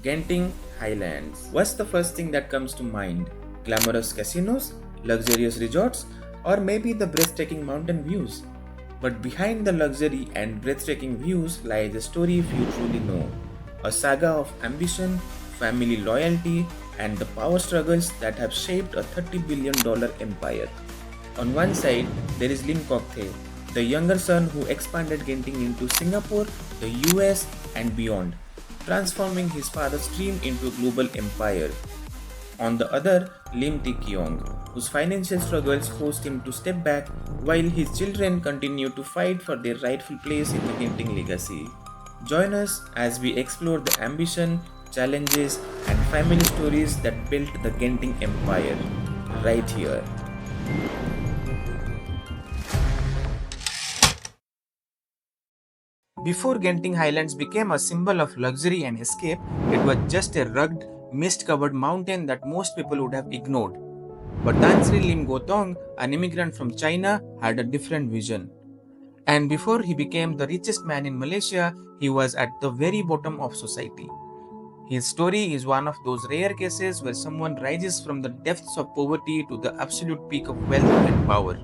Genting Highlands. What's the first thing that comes to mind? Glamorous casinos, luxurious resorts, or maybe the breathtaking mountain views? But behind the luxury and breathtaking views lies a story few truly know. A saga of ambition, family loyalty, and the power struggles that have shaped a $30 billion empire. On one side, there is Lim Kok Thay, the younger son who expanded Genting into Singapore, the US, and beyond, transforming his father's dream into a global empire. On the other, Lim Kok Thay, whose financial struggles forced him to step back while his children continue to fight for their rightful place in the Genting legacy. Join us as we explore the ambition, challenges, and family stories that built the Genting Empire. Right here. Before Genting Highlands became a symbol of luxury and escape, it was just a rugged, mist-covered mountain that most people would have ignored. But Tan Sri Lim Goh Tong, an immigrant from China, had a different vision. And before he became the richest man in Malaysia, he was at the very bottom of society. His story is one of those rare cases where someone rises from the depths of poverty to the absolute peak of wealth and power.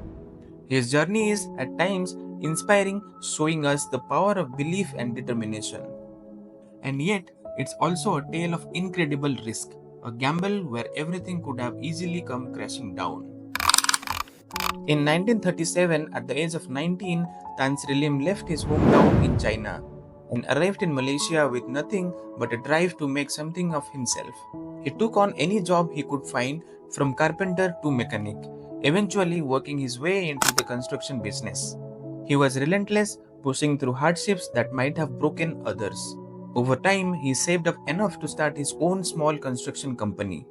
His journey is, at times, inspiring, showing us the power of belief and determination. And yet, it's also a tale of incredible risk, a gamble where everything could have easily come crashing down. In 1937, at the age of 19, Tan Sri Lim left his hometown in China and arrived in Malaysia with nothing but a drive to make something of himself. He took on any job he could find, from carpenter to mechanic, eventually working his way into the construction business. He was relentless, pushing through hardships that might have broken others. Over time, he saved up enough to start his own small construction company.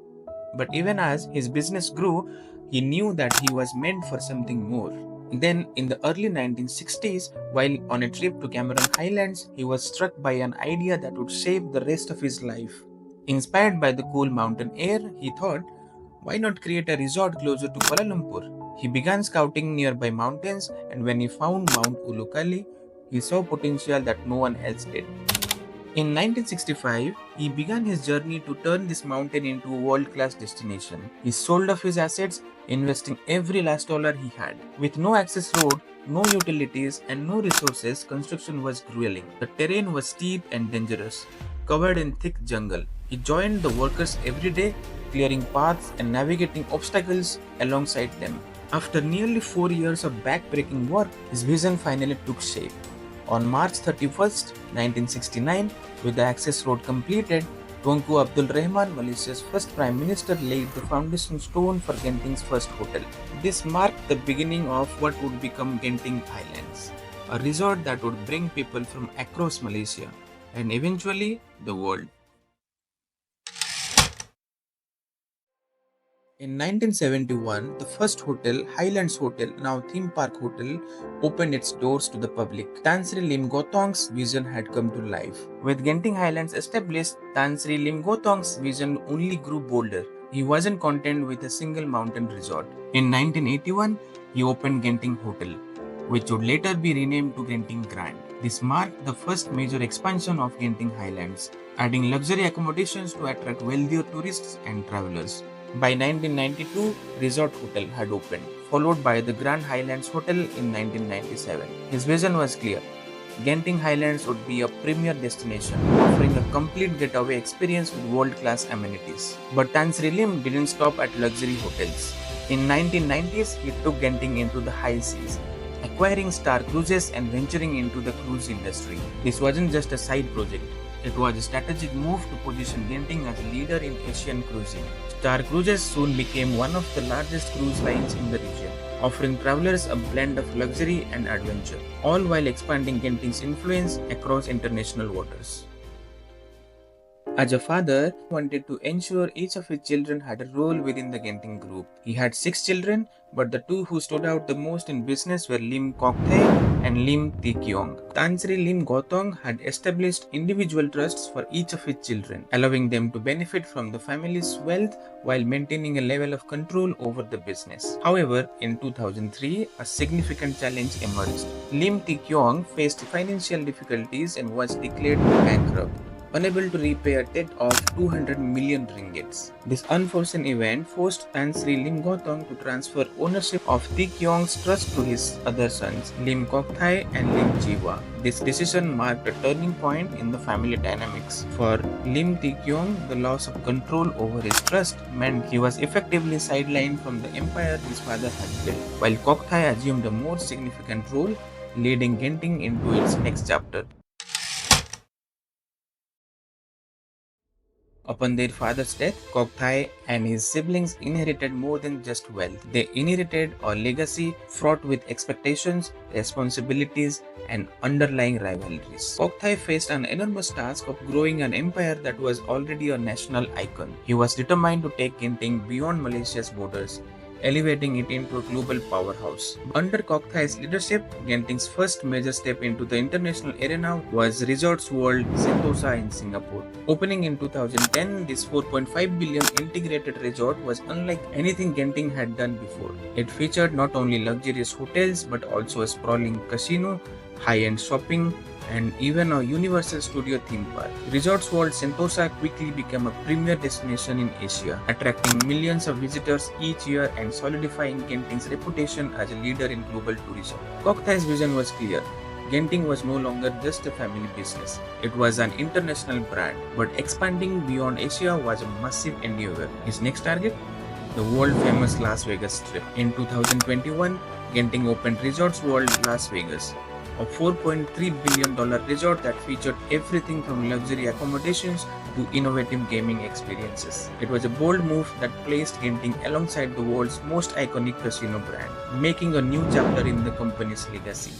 But even as his business grew, he knew that he was meant for something more. Then, in the early 1960s, while on a trip to Cameron Highlands, he was struck by an idea that would shape the rest of his life. Inspired by the cool mountain air, he thought, why not create a resort closer to Kuala Lumpur? He began scouting nearby mountains, and when he found Mount Ulukali, he saw potential that no one else did. In 1965, he began his journey to turn this mountain into a world-class destination. He sold off his assets, investing every last dollar he had. With no access road, no utilities, and no resources, construction was grueling. The terrain was steep and dangerous, covered in thick jungle. He joined the workers every day, clearing paths and navigating obstacles alongside them. After nearly 4 years of back-breaking work, his vision finally took shape. On March 31, 1969, with the access road completed, Tunku Abdul Rahman, Malaysia's first Prime Minister, laid the foundation stone for Genting's first hotel. This marked the beginning of what would become Genting Highlands, a resort that would bring people from across Malaysia and eventually the world. In 1971, the first hotel, Highlands Hotel, now Theme Park Hotel, opened its doors to the public. Tan Sri Lim Goh Tong's vision had come to life. With Genting Highlands established, Tan Sri Lim Goh Tong's vision only grew bolder. He wasn't content with a single mountain resort. In 1981, he opened Genting Hotel, which would later be renamed to Genting Grand. This marked the first major expansion of Genting Highlands, adding luxury accommodations to attract wealthier tourists and travelers. By 1992, Resort Hotel had opened, followed by the Grand Highlands Hotel in 1997. His vision was clear. Genting Highlands would be a premier destination, offering a complete getaway experience with world-class amenities. But Tan Sri Lim didn't stop at luxury hotels. In 1990s, he took Genting into the high seas, acquiring Star Cruises and venturing into the cruise industry. This wasn't just a side project. It was a strategic move to position Genting as a leader in Asian cruising. Star Cruises soon became one of the largest cruise lines in the region, offering travelers a blend of luxury and adventure, all while expanding Genting's influence across international waters. As a father, he wanted to ensure each of his children had a role within the Genting group. He had 6 children, but the two who stood out the most in business were Lim Kok Thay and Lim Kok Thay. Tan Sri Lim Goh Tong had established individual trusts for each of his children, allowing them to benefit from the family's wealth while maintaining a level of control over the business. However, in 2003, a significant challenge emerged. Lim Kok Thay faced financial difficulties and was declared bankrupt. unable to repay a debt of 200 million ringgits. This unforeseen event forced Tan Sri Lim Goh Tong to transfer ownership of Ty Kyong's trust to his other sons, Lim Kok Thay and Lim Jiwa. This decision marked a turning point in the family dynamics. For Lim Ty Kyong, the loss of control over his trust meant he was effectively sidelined from the empire his father had built, while Kok Thay assumed a more significant role, leading Genting into its next chapter. Upon their father's death, Kok Thay and his siblings inherited more than just wealth. They inherited a legacy fraught with expectations, responsibilities, and underlying rivalries. Kok Thay faced an enormous task of growing an empire that was already a national icon. He was determined to take Genting beyond Malaysia's borders, elevating it into a global powerhouse. Under Kok Thai's leadership, Genting's first major step into the international arena was Resorts World Sentosa in Singapore. Opening in 2010, this 4.5 billion integrated resort was unlike anything Genting had done before. It featured not only luxurious hotels but also a sprawling casino, high-end shopping, and even a Universal Studio theme park. Resorts World Sentosa quickly became a premier destination in Asia, attracting millions of visitors each year and solidifying Genting's reputation as a leader in global tourism. Kok Thai's vision was clear. Genting was no longer just a family business. It was an international brand, but expanding beyond Asia was a massive endeavor. His next target? The world-famous Las Vegas Strip. In 2021, Genting opened Resorts World Las Vegas, a $4.3 billion resort that featured everything from luxury accommodations to innovative gaming experiences. It was a bold move that placed Genting alongside the world's most iconic casino brand, making a new chapter in the company's legacy.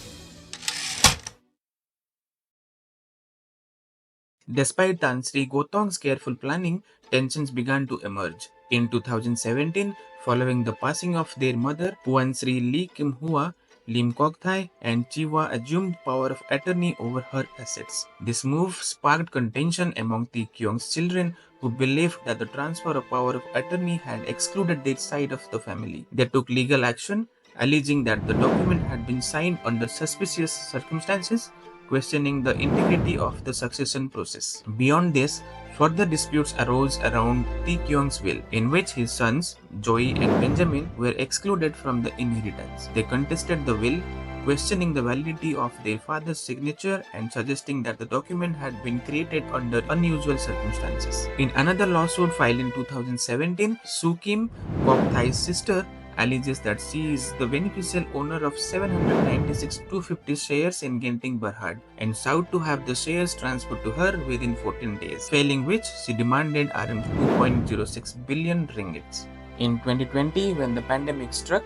Despite Tan Sri Gotong's careful planning, tensions began to emerge. In 2017, following the passing of their mother, Puan Sri Lee Kim Hua, Lim Kok Thay and Chiwa assumed power of attorney over her assets. This move sparked contention among Ty Kyong's children, who believed that the transfer of power of attorney had excluded their side of the family. They took legal action, alleging that the document had been signed under suspicious circumstances, questioning the integrity of the succession process. Beyond this, further disputes arose around Ty Kyong's will, in which his sons, Joey and Benjamin, were excluded from the inheritance. They contested the will, questioning the validity of their father's signature and suggesting that the document had been created under unusual circumstances. In another lawsuit filed in 2017, Soo Kim, Kok Thai's sister, alleges that she is the beneficial owner of 796,250 shares in Genting Berhad and sought to have the shares transferred to her within 14 days, failing which she demanded Rm 2.06 billion ringgits. In 2020, when the pandemic struck,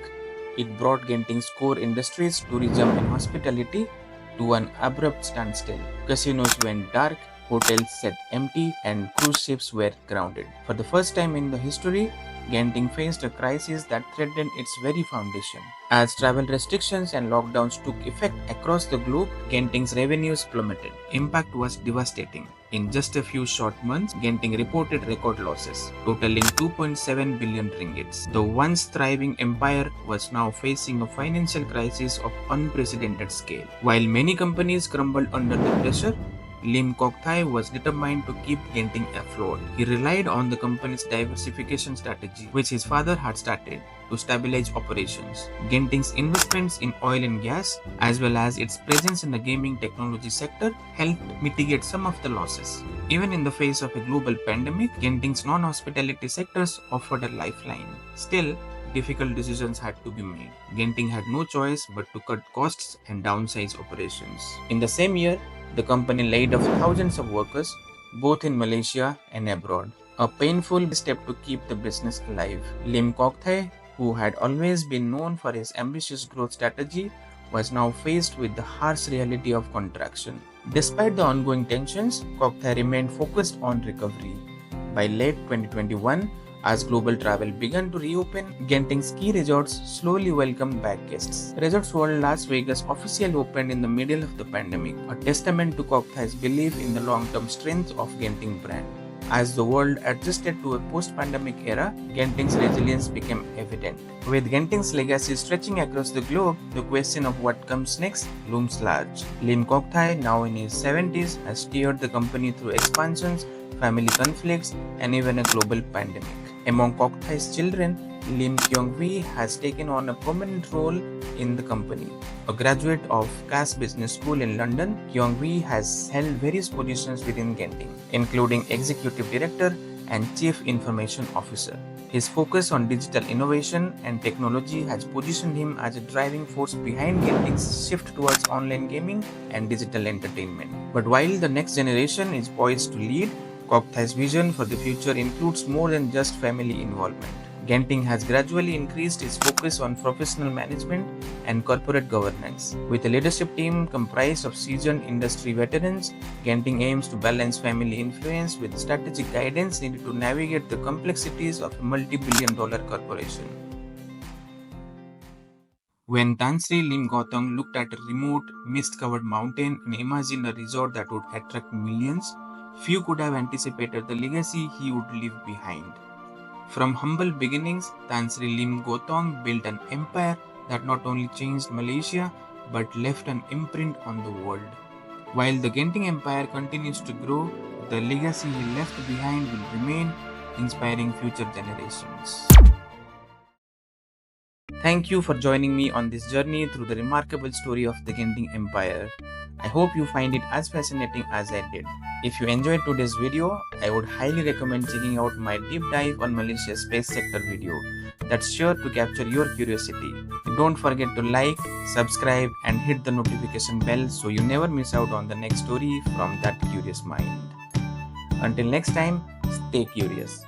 it brought Genting's core industries, tourism and hospitality, to an abrupt standstill. Casinos went dark, hotels sat empty, and cruise ships were grounded. For the first time in the history, Genting faced a crisis that threatened its very foundation. As travel restrictions and lockdowns took effect across the globe, Genting's revenues plummeted. Impact was devastating. In just a few short months, Genting reported record losses, totaling 2.7 billion ringgits. The once thriving empire was now facing a financial crisis of unprecedented scale. While many companies crumbled under the pressure, Lim Kok Thay was determined to keep Genting afloat. He relied on the company's diversification strategy, which his father had started, to stabilize operations. Genting's investments in oil and gas, as well as its presence in the gaming technology sector, helped mitigate some of the losses. Even in the face of a global pandemic, Genting's non-hospitality sectors offered a lifeline. Still, difficult decisions had to be made. Genting had no choice but to cut costs and downsize operations. In the same year, the company laid off thousands of workers, both in Malaysia and abroad. A painful step to keep the business alive. Lim Kok Thay, who had always been known for his ambitious growth strategy, was now faced with the harsh reality of contraction. Despite the ongoing tensions, Kok Thay remained focused on recovery. By late 2021, as global travel began to reopen, Genting's key resorts slowly welcomed back guests. Resorts World Las Vegas officially opened in the middle of the pandemic, a testament to Kok Thai's belief in the long-term strength of Genting brand. As the world adjusted to a post-pandemic era, Genting's resilience became evident. With Genting's legacy stretching across the globe, the question of what comes next looms large. Lim Kok Thay, now in his 70s, has steered the company through expansions, family conflicts, and even a global pandemic. Among Kok Thai's children, Lim Kok Thay has taken on a prominent role in the company. A graduate of Cass Business School in London, Kok Thay has held various positions within Genting, including Executive Director and Chief Information Officer. His focus on digital innovation and technology has positioned him as a driving force behind Genting's shift towards online gaming and digital entertainment. But while the next generation is poised to lead, Kok Thai's vision for the future includes more than just family involvement. Genting has gradually increased its focus on professional management and corporate governance. With a leadership team comprised of seasoned industry veterans, Genting aims to balance family influence with strategic guidance needed to navigate the complexities of a multi-billion-dollar corporation. When Tan Sri Lim Goh Tong looked at a remote, mist-covered mountain and imagined a resort that would attract millions, few could have anticipated the legacy he would leave behind. From humble beginnings, Tan Sri Lim Goh Tong built an empire that not only changed Malaysia but left an imprint on the world. While the Genting Empire continues to grow, the legacy he left behind will remain, inspiring future generations. Thank you for joining me on this journey through the remarkable story of the Genting Empire. I hope you find it as fascinating as I did. If you enjoyed today's video, I would highly recommend checking out my deep dive on Malaysia's space sector video. That's sure to capture your curiosity. Don't forget to like, subscribe and hit the notification bell so you never miss out on the next story from that curious mind. Until next time, stay curious.